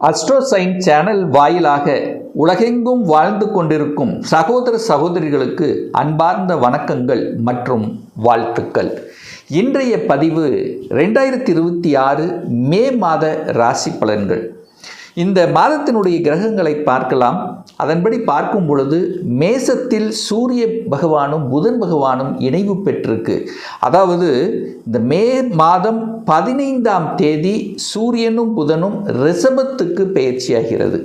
அஸ்ட்ரோசைன் channel வாயிலாக உலகெங்கும் வாழ்ந்து கொண்டிருக்கும் சகோதர சகோதரிகளுக்கு அன்பார்ந்த வணக்கங்கள் மற்றும் வாழ்த்துக்கள். இன்றைய பதிவு 2026 மே மாத ராசி பலன்கள். இந்த மாதத்தினுடைய கிரகங்களை பார்க்கலாம். அதன்படி பார்க்கும் பொழுது மேசத்தில் சூரிய பகவானும் புதன் பகவானும் இணைவு பெற்றிருக்கு. அதாவது இந்த மே மாதம் 15ஆம் தேதி சூரியனும் புதனும் ரிஷபத்துக்கு பெயர்ச்சியாகிறது.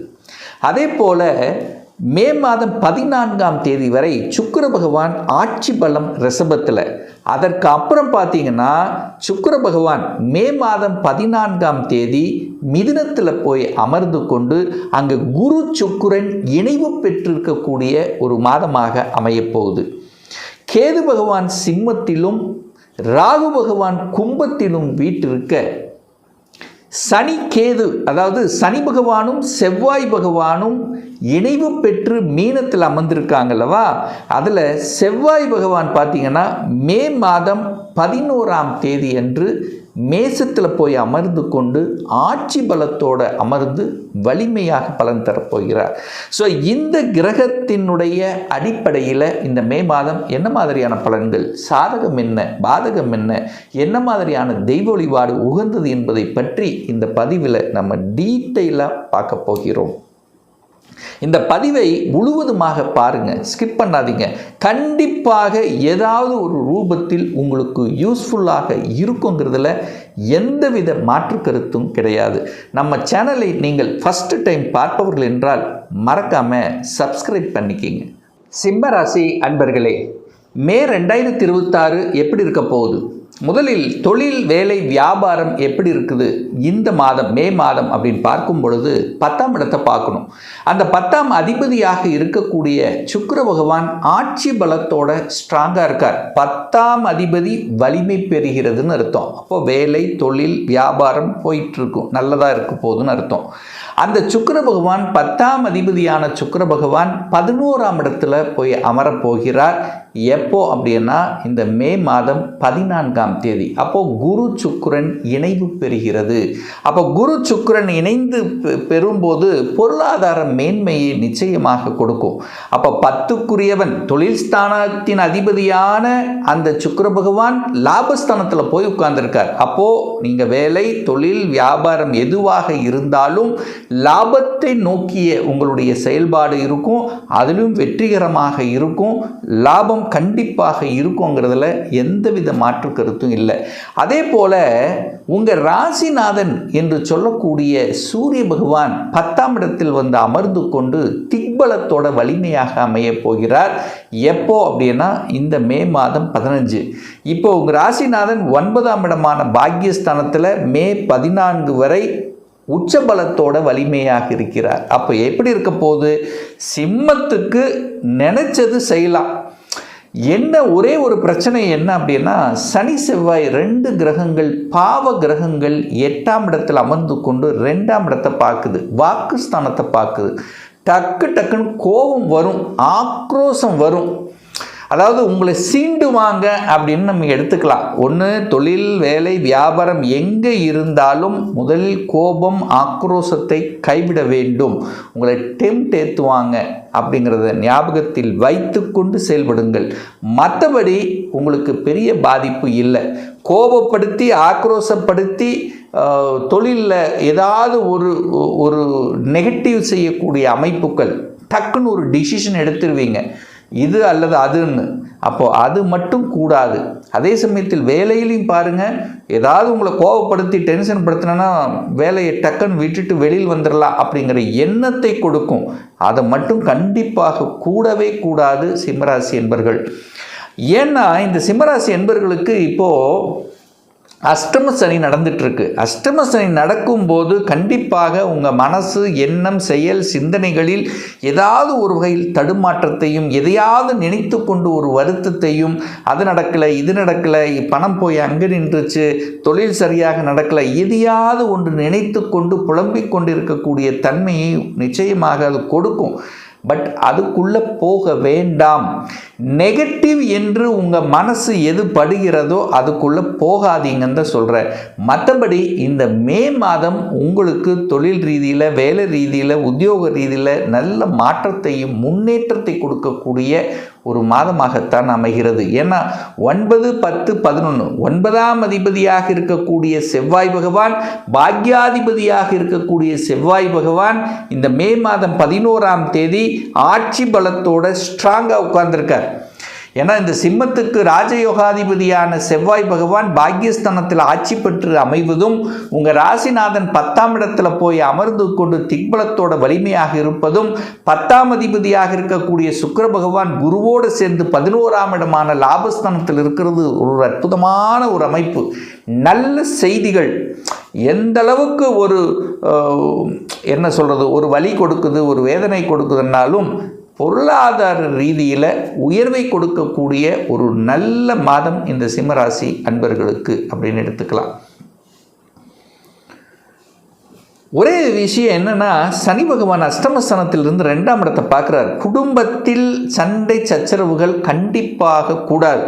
அதே போல மே மாதம் 14ஆம் தேதி வரை சுக்கிர பகவான் ஆட்சி பலம் ரிஷபத்தில். அதற்கு அப்புறம் பார்த்தீங்கன்னா சுக்கிர பகவான் மே மாதம் 14ஆம் தேதி மிதுனத்தில் போய் அமர்ந்து கொண்டு அங்கு குரு சுக்கிரன் இணைவு பெற்றிருக்கக்கூடிய ஒரு மாதமாக அமையப்போகுது. கேது பகவான் சிம்மத்திலும் ராகு பகவான் கும்பத்திலும் வீற்றிருக்க, சனி கேது அதாவது சனி பகவானும் செவ்வாய் பகவானும் இணைவு பெற்று மீனத்தில் அமர்ந்திருக்காங்கல்லவா. அதில் செவ்வாய் பகவான் பார்த்தீங்கன்னா மே மாதம் 11ஆம் தேதி அன்று மேசத்தில் போய் அமர்ந்து கொண்டு ஆட்சி பலத்தோடு அமர்ந்து வலிமையாக பலன் தரப்போகிறார். ஸோ இந்த கிரகத்தினுடைய அடிப்படையில் இந்த மே மாதம் என்ன மாதிரியான பலன்கள், சாதகம் என்ன, பாதகம் என்ன மாதிரியான தெய்வ வழிபாடு உகந்தது என்பதை பற்றி இந்த பதிவில் நம்ம டீட்டெயிலாக பார்க்க போகிறோம். இந்த பதிவை முழுவதுமாக பாருங்கள், ஸ்கிப் பண்ணாதீங்க. கண்டிப்பாக ஏதாவது ஒரு ரூபத்தில் உங்களுக்கு யூஸ்ஃபுல்லாக இருக்குங்கிறதுல எந்தவித மாற்று கருத்தும் கிடையாது. நம்ம சேனலை நீங்கள் ஃபஸ்ட்டு டைம் பார்ப்பவர்கள் என்றால் மறக்காமல் சப்ஸ்கிரைப் பண்ணிக்கிங்க. சிம்ம ராசி அன்பர்களே, மே 2026 எப்படி இருக்க போகுது? முதலில் தொழில், வேலை, வியாபாரம் எப்படி இருக்குது இந்த மாதம் மே மாதம் அப்படின்னு பார்க்கும் பொழுது 10ஆம் இடத்தை பார்க்கணும். அந்த 10ஆம் அதிபதியாக இருக்கக்கூடிய சுக்கிர பகவான் ஆட்சி பலத்தோட ஸ்ட்ராங்காக இருக்கார். 10ஆம் அதிபதி வலிமை பெறுகிறதுன்னு அர்த்தம். அப்போ வேலை, தொழில், வியாபாரம் போயிட்டுருக்கும், நல்லதாக இருக்க போகுதுன்னு அர்த்தம். அந்த சுக்கிர பகவான் 10ஆம் அதிபதியான சுக்கிர பகவான் 11ஆம் இடத்துல போய் அமரப்போகிறார். எப்போ அப்படின்னா இந்த மே மாதம் 14ஆம் தேதி. அப்போ குரு சுக்கிரன் இணைவு பெறுகிறது. அப்போ குரு சுக்கிரன் இணைந்து பெறும்போது பொருளாதார மேன்மையை நிச்சயமாக கொடுக்கும். அப்போ 10க்குரியவன் தொழில் ஸ்தானத்தின் அதிபதியான அந்த சுக்கிர பகவான் லாபஸ்தானத்தில் போய் உட்கார்ந்துருக்கார். அப்போ நீங்க வேலை, தொழில், வியாபாரம் எதுவாக இருந்தாலும் லாபத்தை நோக்கிய உங்களுடைய செயல்பாடு இருக்கும். அதிலும் வெற்றிகரமாக இருக்கும். லாபம் கண்டிப்பாக இருக்குங்கிறதுல எந்தவித மாற்று கருத்தும் இல்லை. அதே போல உங்க ராசிநாதன் என்று சொல்லக்கூடிய சூரிய பகவான் 10ஆம் இடத்தில் வந்து அமர்ந்து கொண்டு திக்பலத்தோட வலிமையாக அமைய போகிறார். எப்போ அப்படின்னா இந்த மே மாதம் 15. இப்போ உங்க ராசிநாதன் 9ஆம் இடமான பாக்கியஸ்தானத்தில் மே 14 வரை உச்சபலத்தோட வலிமையாக இருக்கிறார். அப்போ எப்படி இருக்க போகுது? சிம்மத்துக்கு நினைச்சது செய்யலாம். என்ன ஒரே ஒரு பிரச்சனை என்ன அப்படின்னா, சனி செவ்வாய் 2 கிரகங்கள் பாவ கிரகங்கள் 8ஆம் இடத்தில் அமர்ந்து கொண்டு 2ஆம் இடத்தை பார்க்குது, வாக்குஸ்தானத்தை பார்க்குது. டக்குன்னு கோபம் வரும், ஆக்ரோஷம் வரும். அதாவது உங்களை சீண்டுவாங்க அப்படின்னு நம்ம எடுத்துக்கலாம். ஒன்று தொழில், வேலை, வியாபாரம் எங்கே இருந்தாலும் முதலில் கோபம், ஆக்ரோஷத்தை கைவிட வேண்டும். உங்களை டெம்ட் ஏற்றுவாங்க அப்படிங்கிறத ஞாபகத்தில் வைத்து கொண்டு செயல்படுங்கள். மற்றபடி உங்களுக்கு பெரிய பாதிப்பு இல்லை. கோபப்படுத்தி ஆக்ரோஷப்படுத்தி தொழிலில் ஏதாவது ஒரு நெகட்டிவ் செய்யக்கூடிய அமைப்புகள் டக்குன்னு ஒரு டிசிஷன் எடுத்துருவீங்க, இது அல்லது அதுன்னு. அப்போது அது மட்டும் கூடாது. அதே சமயத்தில் வேலையிலையும் பாருங்கள், ஏதாவது உங்களை கோபப்படுத்தி டென்ஷன் படுத்தினா வேலையை டக்குன்னு விட்டுட்டு வெளியில் வந்துடலாம் அப்படிங்கிற எண்ணத்தை கொடுக்கும். அதை மட்டும் கண்டிப்பாக கூடவே கூடாது சிம்மராசி என்பர்கள். ஏன்னா இந்த சிம்மராசி என்பர்களுக்கு இப்போது அஷ்டம சனி நடந்துட்டுருக்கு. அஷ்டம சனி நடக்கும்போது கண்டிப்பாக உங்கள் மனசு, எண்ணம், செயல், சிந்தனைகளில் ஏதாவது ஒரு வகையில் தடுமாற்றத்தையும், எதையாவது நினைத்து கொண்டு ஒரு வருத்தத்தையும், அது நடக்கலை, இது நடக்கலை, பணம் போய் அங்கே நின்றுச்சு, தொழில் சரியாக நடக்கலை, எதையாவது ஒன்று நினைத்து கொண்டு புலம்பிக் கொண்டிருக்கக்கூடிய தன்மையை நிச்சயமாக அது கொடுக்கும். பட் அதுக்குள்ளே போக வேண்டாம். நெகட்டிவ் என்று உங்கள் மனசு எது படுகிறதோ அதுக்குள்ளே போகாதீங்கன்னு தான் சொல்கிறேன். மற்றபடி இந்த மே மாதம் உங்களுக்கு தொழில் ரீதியில், வேலை ரீதியில், உத்தியோக ரீதியில் நல்ல மாற்றத்தையும் முன்னேற்றத்தை கொடுக்கக்கூடிய ஒரு மாதமாகத்தான் அமைகிறது. ஏன்னா 9, 10, 11 9ஆம் அதிபதியாக இருக்கக்கூடிய செவ்வாய் பகவான், பாக்யாதிபதியாக இருக்கக்கூடிய செவ்வாய் பகவான் இந்த மே மாதம் 11ஆம் தேதி ஆட்சி பலத்தோட ஸ்ட்ராங்காக உட்கார்ந்துருக்கார். ஏன்னா இந்த சிம்மத்துக்கு ராஜயோகாதிபதியான செவ்வாய் பகவான் பாக்யஸ்தானத்தில் ஆட்சி பெற்று அமைவதும், உங்கள் ராசிநாதன் 10ஆம் இடத்துல போய் அமர்ந்து கொண்டு திக்பலத்தோட வலிமையாக இருப்பதும், 10ஆம் அதிபதியாக இருக்கக்கூடிய சுக்கிர பகவான் குருவோடு சேர்ந்து 11ஆம் இடமான லாபஸ்தானத்தில் இருக்கிறது ஒரு அற்புதமான ஒரு அமைப்பு. நல்ல செய்திகள் எந்த அளவுக்கு ஒரு என்ன சொல்கிறது, ஒரு வலி கொடுக்குது, ஒரு வேதனை கொடுக்குதுன்னாலும் பொருளாதார ரீதியில் உயர்வை கொடுக்கக்கூடிய ஒரு நல்ல மாதம் இந்த சிம்மராசி அன்பர்களுக்கு அப்படின்னு எடுத்துக்கலாம். ஒரே விஷயம் என்னன்னா, சனி பகவான் அஷ்டமஸ்தானத்திலிருந்து 2ஆம் இடத்தை பார்க்குறார். குடும்பத்தில் சண்டை சச்சரவுகள் கண்டிப்பாக கூடாது,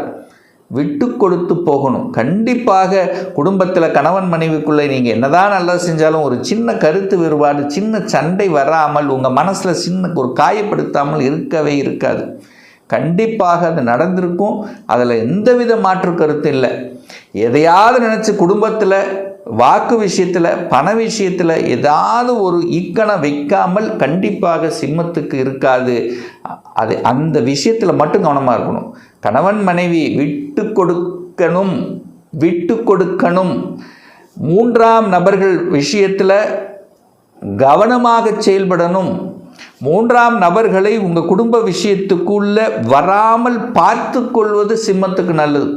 விட்டு கொடுத்து போகணும். கண்டிப்பாக குடும்பத்தில் கணவன் மனைவிக்குள்ளே நீங்கள் என்னதான் நல்லது செஞ்சாலும் ஒரு சின்ன கருத்து வேறுபாடு, சின்ன சண்டை வராமல், உங்கள் மனசில் சின்ன ஒரு காயப்படுத்தாமல் இருக்கவே இருக்காது. கண்டிப்பாக அது நடந்திருக்கும். அதில் எந்தவித மாற்று கருத்து இல்லை. எதையாவது நினச்சி குடும்பத்தில், வாக்கு விஷயத்தில், பண விஷயத்தில் ஏதாவது ஒரு இக்கணை வைக்காமல் கண்டிப்பாக சிம்மத்துக்கு இருக்காது. அது அந்த விஷயத்தில் மட்டும் கவனமாக இருக்கணும். கணவன் மனைவி விட்டு கொடுக்கணும். 3ஆம் நபர்கள் விஷயத்தில் கவனமாக செயல்படணும். 3ஆம் நபர்களை உங்கள் குடும்ப விஷயத்துக்குள்ள வராமல் பார்த்து கொள்வது சிம்மத்துக்கு நல்லது.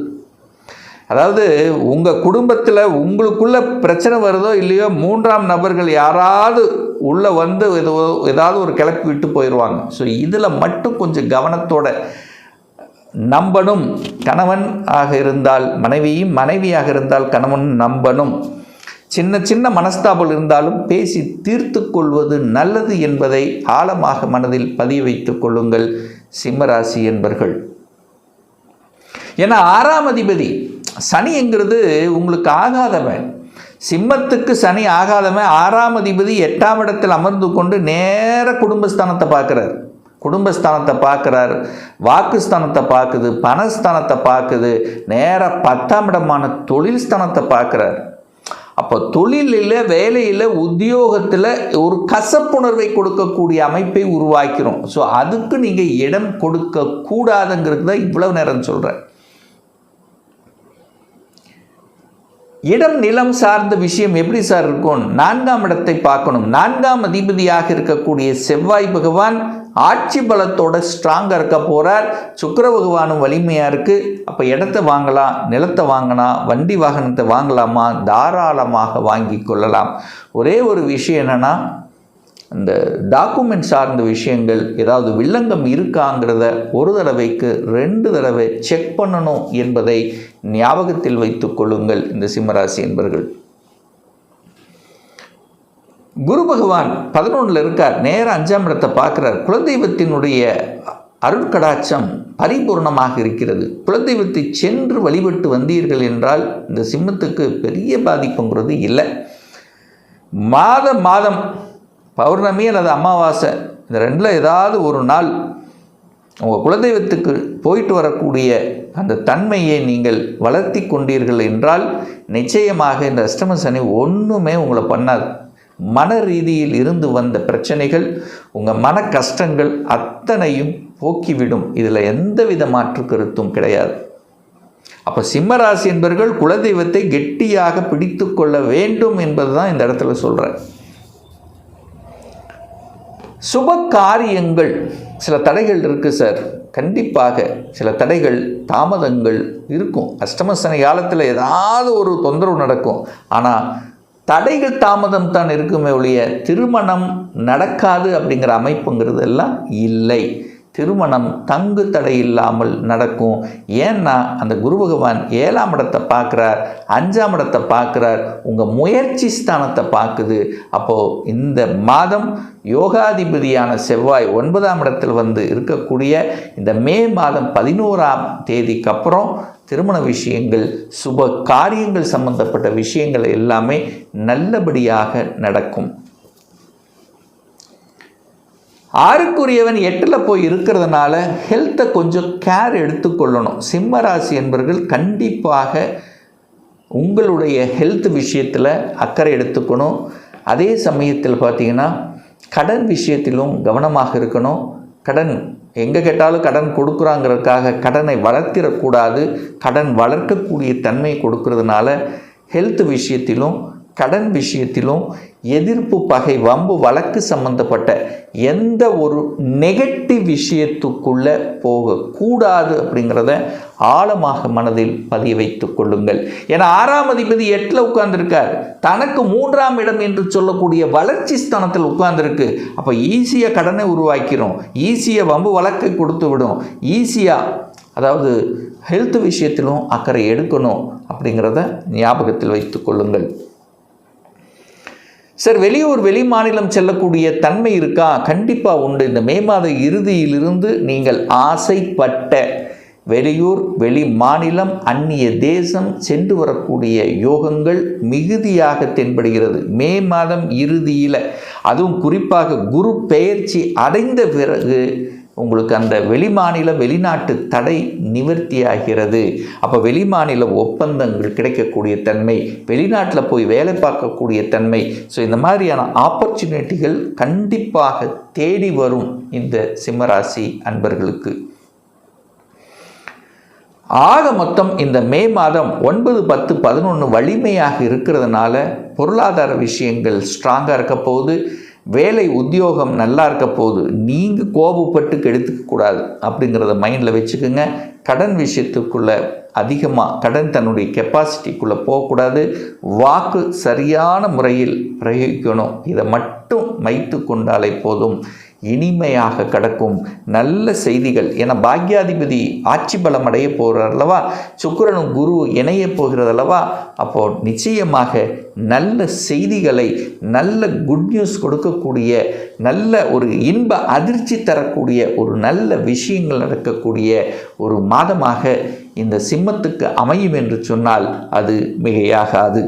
அதாவது உங்கள் குடும்பத்தில் உங்களுக்குள்ள பிரச்சனை வருதோ இல்லையோ, 3ஆம் நபர்கள் யாராவது உள்ளே வந்து ஏதாவது ஒரு கிளப்பி விட்டு போயிடுவாங்க. ஸோ இதில் மட்டும் கொஞ்சம் கவனத்தோட நம்பணும். கணவன் ஆக இருந்தால் மனைவியும், மனைவியாக இருந்தால் கணவன் நம்பணும். சின்ன சின்ன மனஸ்தாபம் இருந்தாலும் பேசி தீர்த்து கொள்வது நல்லது என்பதை ஆழமாக மனதில் பதிய வைத்துக் கொள்ளுங்கள் சிம்மராசி என்பர்கள். ஏன்னா 6ஆம் அதிபதி சனி என்கிறது உங்களுக்கு ஆகாதவன். சிம்மத்துக்கு சனி ஆகாதவன். 6ஆம் அதிபதி 8ஆம் இடத்தில் அமர்ந்து கொண்டு நேர குடும்பஸ்தானத்தை பார்க்குறார். குடும்பஸ்தானத்தை பார்க்குறார், வாக்குஸ்தானத்தை பார்க்குது, பணஸ்தானத்தை பார்க்குது, நேராக 10ஆம் இடமான தொழில் ஸ்தானத்தை பார்க்குறார். அப்போ தொழிலில், வேலையில், உத்தியோகத்தில் ஒரு கசப்புணர்வை கொடுக்கக்கூடிய அமைப்பை உருவாக்கிறோம். ஸோ அதுக்கு நீங்கள் இடம் கொடுக்கக்கூடாதுங்கிறது தான் இவ்வளவு நேரம் சொல்கிறேன். இடம் நிலம் சார்ந்த விஷயம் எப்படி சார் இருக்கும்? 4ஆம் இடத்தை பார்க்கணும். 4ஆம் அதிபதியாக இருக்கக்கூடிய செவ்வாய் பகவான் ஆட்சி பலத்தோட ஸ்ட்ராங்காக இருக்க போகிறார். சுக்கிர பகவானும் வலிமையாக இருக்குது. அப்போ இடத்த வாங்கலாம், நிலத்தை வாங்கலாம், வண்டி வாகனத்தை வாங்கலாமா? தாராளமாக வாங்கி கொள்ளலாம். ஒரே ஒரு விஷயம் என்னென்னா, இந்த டாக்குமெண்ட் சார்ந்த விஷயங்கள் ஏதாவது வில்லங்கம் இருக்காங்கிறத ஒரு தடவைக்கு 2 தடவை செக் பண்ணணும் என்பதை ஞாபகத்தில் வைத்துக் கொள்ளுங்கள் இந்த சிம்மராசி என்பர்கள். குரு பகவான் 11ல் இருக்கார், நேராக 5ஆம் இடத்தை பார்க்குறார். குலதெய்வத்தினுடைய அருட்கடாட்சம் பரிபூர்ணமாக இருக்கிறது. குலதெய்வத்தை சென்று வழிபட்டு வந்தீர்கள் என்றால் இந்த சிம்மத்துக்கு பெரிய பாதிப்புங்கிறது இல்லை. மாதம் பௌர்ணமி அல்லது அமாவாசை இந்த 2ல் ஏதாவது ஒரு நாள் உங்கள் குலதெய்வத்துக்கு போயிட்டு வரக்கூடிய அந்த தன்மையை நீங்கள் வளர்த்தி கொண்டீர்கள் என்றால் நிச்சயமாக இந்த அஷ்டம சனி ஒன்றுமே உங்களை பண்ணாது. மன ரீதியில் இருந்து வந்த பிரச்சனைகள், உங்கள் மன கஷ்டங்கள் அத்தனையும் போக்கிவிடும். இதில் எந்தவித மாற்று கருத்தும் கிடையாது. அப்போ சிம்மராசி என்பவர்கள் குலதெய்வத்தை கெட்டியாக பிடித்து கொள்ள வேண்டும் என்பது தான் இந்த இடத்துல சொல்கிறேன். சுப காரியங்கள் சில தடைகள் இருக்குது சார். கண்டிப்பாக சில தடைகள், தாமதங்கள் இருக்கும். அஷ்டமசனி காலத்தில் ஏதாவது ஒரு தொந்தரவு நடக்கும். ஆனால் தடைகள் தாமதம் தான் இருக்குமே ஒழிய திருமணம் நடக்காது அப்படிங்கிற அமைப்புங்கிறது எல்லாம் இல்லை. திருமணம் தங்கு தடை இல்லாமல் நடக்கும். ஏன்னா அந்த குரு பகவான் 7ஆம் இடத்தை பார்க்குறார், 5ஆம் இடத்தை பார்க்குறார், உங்கள் முயற்சி ஸ்தானத்தை பார்க்குது. அப்போது இந்த மாதம் யோகாதிபதியான செவ்வாய் 9ஆம் இடத்தில் வந்து இருக்கக்கூடிய இந்த மே மாதம் 11ஆம் தேதிக்கு அப்புறம் திருமண விஷயங்கள், சுப காரியங்கள் சம்பந்தப்பட்ட விஷயங்கள் எல்லாமே நல்லபடியாக நடக்கும். 6க்குரியவன் 8ல் போய் இருக்கிறதுனால ஹெல்த்தை கொஞ்சம் கேர் எடுத்துக்கொள்ளணும். சிம்ம ராசி என்பவர்கள் கண்டிப்பாக உங்களுடைய ஹெல்த் விஷயத்தில் அக்கறை எடுத்துக்கணும். அதே சமயத்தில் பார்த்திங்கன்னா கடன் விஷயத்திலும் கவனமாக இருக்கணும். கடன் எங்கே கேட்டாலும் கடன் கொடுக்குறாங்கிறதுக்காக கடனை வளர்த்திடக்கூடாது. கடன் வளர்க்கக்கூடிய தன்மை கொடுக்கறதுனால ஹெல்த் விஷயத்திலும் கடன் விஷயத்திலும் எதிர்ப்பு, பகை, வம்பு, வழக்கு சம்பந்தப்பட்ட எந்த ஒரு நெகட்டிவ் விஷயத்துக்குள்ளே போகக்கூடாது அப்படிங்கிறத ஆழமாக மனதில் பதிய வைத்து கொள்ளுங்கள். ஏன்னா 6ஆம் அதிபதி 8ல் உட்கார்ந்துருக்கார், தனக்கு 3ஆம் இடம் என்று சொல்லக்கூடிய வளர்ச்சி ஸ்தானத்தில் உட்கார்ந்துருக்கு. அப்போ ஈஸியாக கடனை உருவாக்கிறோம், ஈஸியாக வம்பு வழக்கை கொடுத்து விடும், ஈஸியாக அதாவது ஹெல்த் விஷயத்திலும் அக்கறை எடுக்கணும் அப்படிங்கிறத ஞாபகத்தில் வைத்து கொள்ளுங்கள். சார், வெளியூர் வெளி மாநிலம் செல்லக்கூடிய தன்மை இருக்கா? கண்டிப்பாக உண்டு. இந்த மே மாத இறுதியிலிருந்து நீங்கள் ஆசைப்பட்ட வெளியூர் வெளி மாநிலம் அந்நிய தேசம் சென்று வரக்கூடிய யோகங்கள் மிகுதியாக தென்படுகிறது. மே மாதம் இறுதியில், அதுவும் குறிப்பாக குரு பெயர்ச்சி அடைந்த பிறகு உங்களுக்கு அந்த வெளிமாநில வெளிநாட்டு தடை நிவர்த்தியாகிறது. அப்போ வெளிமாநில ஒப்பந்தங்கள் கிடைக்கக்கூடிய தன்மை, வெளிநாட்டில் போய் வேலை பார்க்கக்கூடிய தன்மை, ஸோ இந்த மாதிரியான ஆப்பர்ச்சுனிட்டிகள் கண்டிப்பாக தேடி வரும் இந்த சிம்மராசி அன்பர்களுக்கு. ஆக மொத்தம் இந்த மே மாதம் 9, 10, 11 வலிமையாக இருக்கிறதுனால பொருளாதார விஷயங்கள் ஸ்ட்ராங்காக இருக்க போகுது. வேலை உத்தியோகம் நல்லா இருக்க போகுது. நீங்கள் கோபப்பட்டு கெடுத்துக்கக்கூடாது அப்படிங்கிறத மைண்டில் வச்சுக்கோங்க. கடன் விஷயத்துக்குள்ளே அதிகமாக கடன் தன்னுடைய கெப்பாசிட்டிக்குள்ளே போகக்கூடாது. வாக்கு சரியான முறையில் பிரயோகிக்கணும். இதை மட்டும் வைத்து கொண்டாலே போதும், இனிமையாக கிடக்கும். நல்ல செய்திகள், ஏன்னா பாக்யாதிபதி ஆட்சி பலம் அடைய போகிறார் அல்லவா, சுக்கிரனும் குரு இணைய போகிறது அல்லவா. அப்போது நிச்சயமாக நல்ல செய்திகளை, நல்ல குட் நியூஸ் கொடுக்கக்கூடிய, நல்ல ஒரு இன்ப அதிர்ச்சி தரக்கூடிய ஒரு நல்ல விஷயங்கள் நடக்கக்கூடிய ஒரு மாதமாக இந்த சிம்மத்துக்கு அமையும் என்று சொன்னால் அது மிகையாகாது.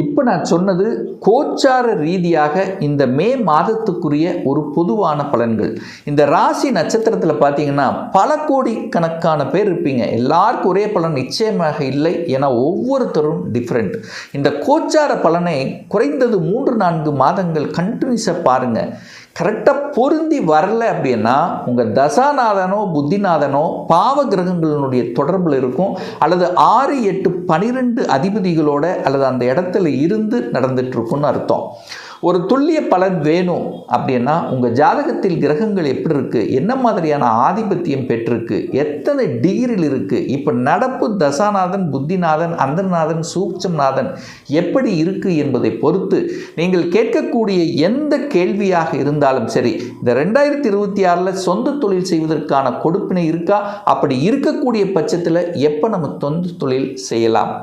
இப்போ நான் சொன்னது கோச்சார ரீதியாக இந்த மே மாதத்துக்குரிய ஒரு பொதுவான பலன்கள். இந்த ராசி நட்சத்திரத்தில் பார்த்தீங்கன்னா பல கோடி கணக்கான பேர் இருப்பீங்க. எல்லாருக்கும் ஒரே பலன் நிச்சயமாக இல்லை, ஏன்னா ஒவ்வொருத்தரும் டிஃப்ரெண்ட். இந்த கோச்சார பலனை குறைந்தது 3-4 மாதங்கள் கண்டினியூஸாக பாருங்கள். கரெக்டாக பொருந்தி வரலை அப்படின்னா உங்கள் தசாநாதனோ புத்திநாதனோ பாவ கிரகங்களினுடைய தொடர்பில் இருக்கும், அல்லது 6, 8, 12 அதிபதிகளோட அல்லது அந்த இடத்துல இருந்து நடந்துட்டுருக்குன்னு அர்த்தம். ஒரு துல்லிய பலன் வேணும் அப்படின்னா உங்கள் ஜாதகத்தில் கிரகங்கள் எப்படி இருக்குது, என்ன மாதிரியான ஆதிபத்தியம் பெற்றிருக்கு, எத்தனை டிகிரியில் இருக்குது, இப்போ நடப்பு தசாநாதன், புத்திநாதன், அந்தநாதன், சூட்சம்நாதன் எப்படி இருக்குது என்பதை பொறுத்து நீங்கள் கேட்கக்கூடிய எந்த கேள்வியாக இருந்தாலும் சரி, இந்த 2026 சொந்த தொழில் செய்வதற்கான கொடுப்பினை இருக்கா, அப்படி இருக்கக்கூடிய பட்சத்தில் எப்போ நம்ம சொந்த தொழில் செய்யலாம்.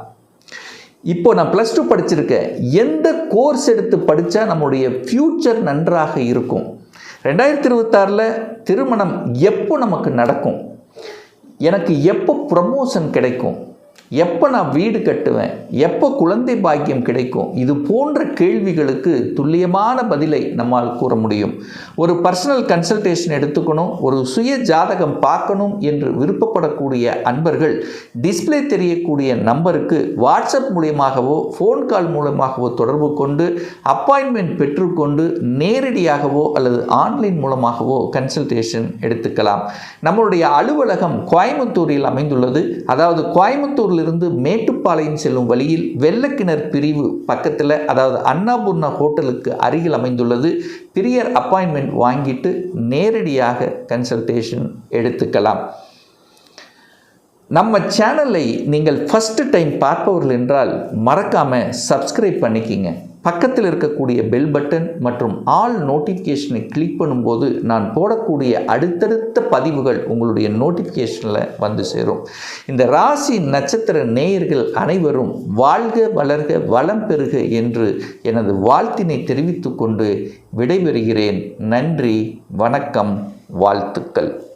இப்போ நான் +2 படிச்சிருக்கேன், எந்த கோர்ஸ் எடுத்து படித்தா நம்முடைய ஃப்யூச்சர் நன்றாக இருக்கும், 2026 திருமணம் எப்போ நமக்கு நடக்கும், எனக்கு எப்போ ப்ரமோஷன் கிடைக்கும், எப்போ நான் வீடு கட்டுவேன், எப்போ குழந்தை பாக்கியம் கிடைக்கும், இது போன்ற கேள்விகளுக்கு துல்லியமான பதிலை நம்மால் கூற முடியும். ஒரு பர்சனல் கன்சல்டேஷன் எடுத்துக்கணும், ஒரு சுய ஜாதகம் பார்க்கணும் என்று விருப்பப்படக்கூடிய அன்பர்கள் டிஸ்பிளே தெரியக்கூடிய நம்பருக்கு வாட்ஸ்அப் மூலமாகவோ ஃபோன் கால் மூலமாகவோ தொடர்பு கொண்டு அப்பாயின்மெண்ட் பெற்றுக்கொண்டு நேரடியாகவோ அல்லது ஆன்லைன் மூலமாகவோ கன்சல்டேஷன் எடுத்துக்கலாம். நம்மளுடைய அலுவலகம் கோயம்புத்தூரில் அமைந்துள்ளது. அதாவது கோயம்புத்தூரில் இருந்து மேட்டுப்பாளையம் செல்லும் வழியில் வெள்ளக்கிணர் பிரிவு பக்கத்தில், அதாவது அன்னபூர்ணா ஹோட்டலுக்கு அருகில் அமைந்துள்ளது. பிரியர் அப்பாயின்மெண்ட் வாங்கிட்டு நேரடியாக கன்சல்டேஷன் எடுத்துக்கலாம். நம்ம சேனலை நீங்கள் ஃபர்ஸ்ட் டைம் பார்ப்பவர்கள் என்றால் மறக்காமல் சப்ஸ்கிரைப் பண்ணிக்கிங்க. பக்கத்தில் இருக்கக்கூடிய பெல் பட்டன் மற்றும் ஆல் நோட்டிஃபிகேஷனை கிளிக் பண்ணும்போது நான் போடக்கூடிய அடுத்தடுத்த பதிவுகள் உங்களுடைய நோட்டிஃபிகேஷனில் வந்து சேரும். இந்த ராசி நட்சத்திர நேயர்கள் அனைவரும் வாழ்க வளர்க வளம் பெறுக என்று எனது வாழ்த்தினை தெரிவித்துக் கொண்டு விடைபெறுகிறேன். நன்றி, வணக்கம், வாழ்த்துக்கள்.